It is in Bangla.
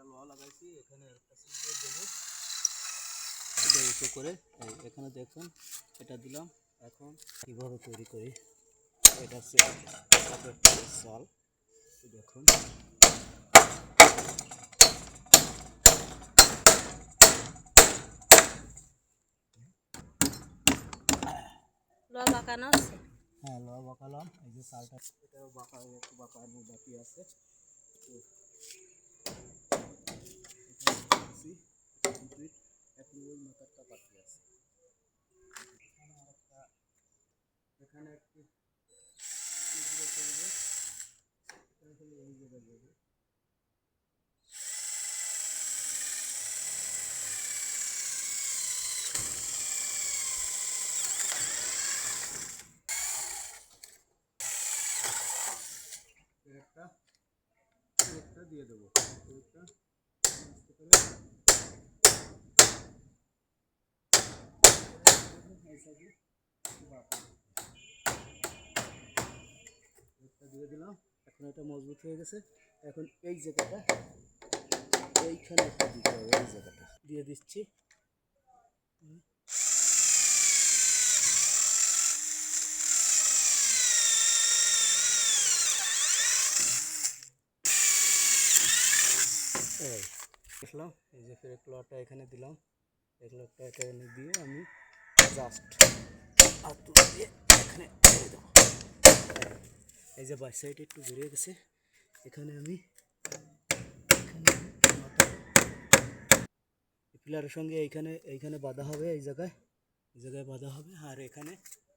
একটা লোহা লাগাইছি, এখানে একটা সিলিন্ডার দেবো এটা উঁচু করে। এখানে দেখুন এটা দিলাম। এখন কীভাবে তৈরি করি, এটা হচ্ছে চাল, দেখুন লোহা বাঁকানো আছে। হ্যাঁ, লোহা বাঁকালাম। এই যে চালটা এটাও একটু বাঁকানো বাকি আছে। কমপ্লিট, এখন ওই মাথাটা বাকি আছে। এখানে একটু করবো, এই জায়গায় দেবো। একটা দিয়ে দেবো, একটা আস্তে করে দিয়ে দিলাম। এখন এটা মজবুত হয়ে গেছে। এখন এই জায়গাটা এইখানে একটা দিতে হবে, এই জায়গাটা দিয়ে দিচ্ছি। এই বুঝলাম। এই যে ফের ক্লটটা এখানে দিলাম, এই ক্লটটা এখানে দিয়ে আমি জাস্ট হাত দিয়ে এখানে দিয়ে দেবো। এই যে বাই সাইডে একটু বেরিয়ে গেছে, এখানে আমি পিলারের সঙ্গে এইখানে বাঁধা হবে, এই জায়গায় বাঁধা হবে। আর এখানে